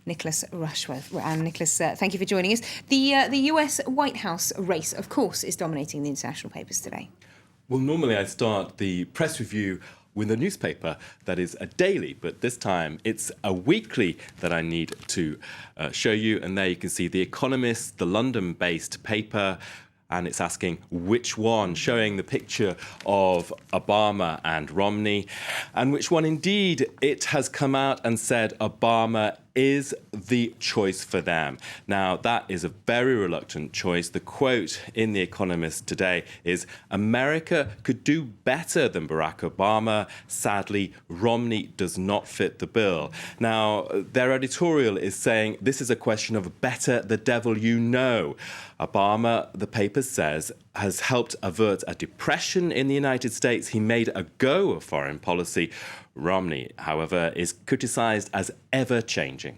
Nicholas Rushworth. And Nicholas, thank you for joining us. The US White House race, of course, is dominating the international papers today. Well, normally I start the press review with a newspaper that is a daily, but this time it's a weekly that I need to show you. And there you can see The Economist, the London-based paper, and it's asking which one, showing the picture of Obama and Romney, and which one indeed it has come out and said Obama is the choice for them. Now, that is a very reluctant choice. The quote in The Economist today is, "America could do better than Barack Obama. Sadly, Romney does not fit the bill." Now, their editorial is saying this is a question of better the devil you know. Obama, the paper says, has helped avert a depression in the United States. He made a go of foreign policy. Romney, however, is criticised as ever-changing.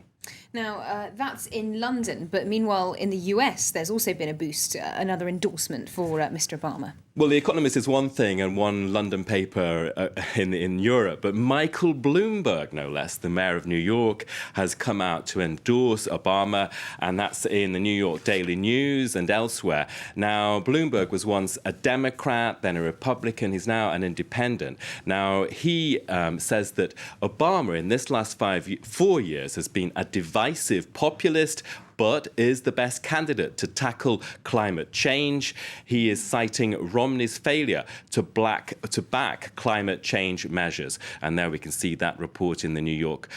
Now, that's in London, but meanwhile, in the US, there's also been a boost, another endorsement for Mr. Obama. Well, The Economist is one thing and one London paper in Europe, but Michael Bloomberg, no less, the mayor of New York, has come out to endorse Obama, and that's in the New York Daily News and elsewhere. Now, Bloomberg was once a Democrat, then a Republican. He's now an independent. Now, he says that Obama, in this last 4 years, has been a divisive populist, but is the best candidate to tackle climate change. He is citing Romney's failure to back climate change measures. And there we can see that report in the New York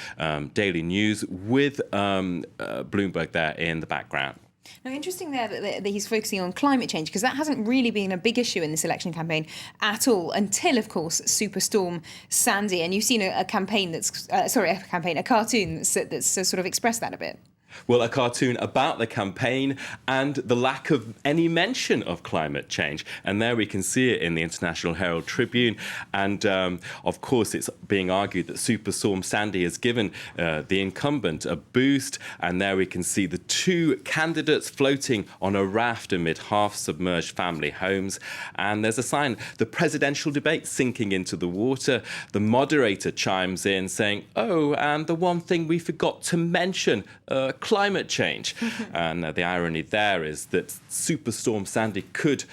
Daily News with Bloomberg there in the background. Now, interesting there that he's focusing on climate change, because that hasn't really been a big issue in this election campaign at all, until, of course, Superstorm Sandy. And you've seen a cartoon that's sort of expressed that a bit. Well, a cartoon about the campaign and the lack of any mention of climate change. And there we can see it in the International Herald Tribune. And, of course, it's being argued that Superstorm Sandy has given the incumbent a boost. And there we can see the two candidates floating on a raft amid half-submerged family homes. And there's a sign, the presidential debate sinking into the water. The moderator chimes in saying, "Oh, and the one thing we forgot to mention, climate change." And the irony there is that Superstorm Sandy could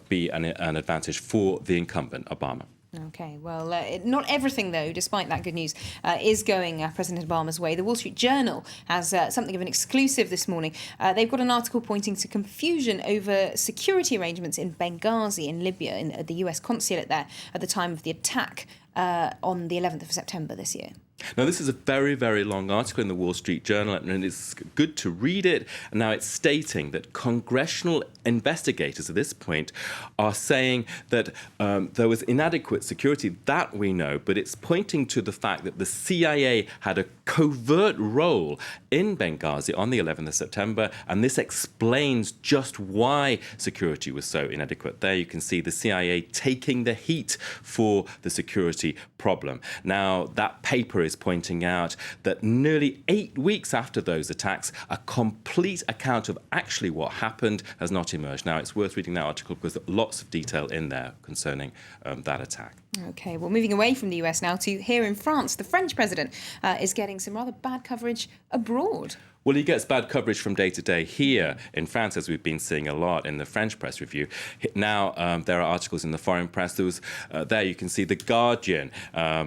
be an advantage for the incumbent, Obama. OK, well, not everything, though, despite that good news, is going President Obama's way. The Wall Street Journal has something of an exclusive this morning. They've got an article pointing to confusion over security arrangements in Benghazi in Libya, at the US consulate there, at the time of the attack on the 11th of September this year. Now, this is a very, very long article in the Wall Street Journal, and it's good to read it. And now it's stating that congressional investigators at this point are saying that there was inadequate security. That we know, but it's pointing to the fact that the CIA had a covert role in Benghazi on the 11th of September, and this explains just why security was so inadequate. There you can see the CIA taking the heat for the security problem. Now, that paper is pointing out that nearly 8 weeks after those attacks, a complete account of actually what happened has not emerged. Now, it's worth reading that article because there's lots of detail in there concerning that attack. OK, well, moving away from the US now to here in France, the French president is getting some rather bad coverage abroad. Well, he gets bad coverage from day to day here in France, as we've been seeing a lot in the French press review. Now, there are articles in the foreign press. There you can see The Guardian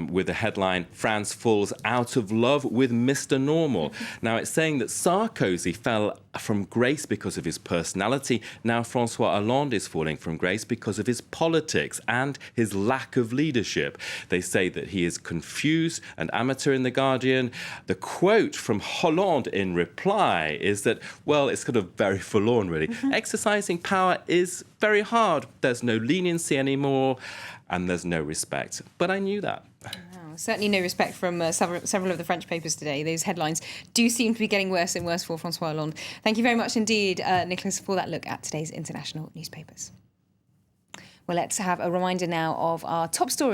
with the headline, "France falls out of love with Mr. Normal." Now, it's saying that Sarkozy fell from grace because of his personality. Now, François Hollande is falling from grace because of his politics and his lack of leadership. They say that he is confused and amateur in The Guardian. The quote from Hollande in reply is that, well, it's kind of very forlorn, really. Exercising power is very hard. There's no leniency anymore, and there's no respect. But I knew that. Certainly no respect from several of the French papers today. Those headlines do seem to be getting worse and worse for François Hollande. Thank you very much indeed, Nicholas, for that look at today's international newspapers. Well, let's have a reminder now of our top story.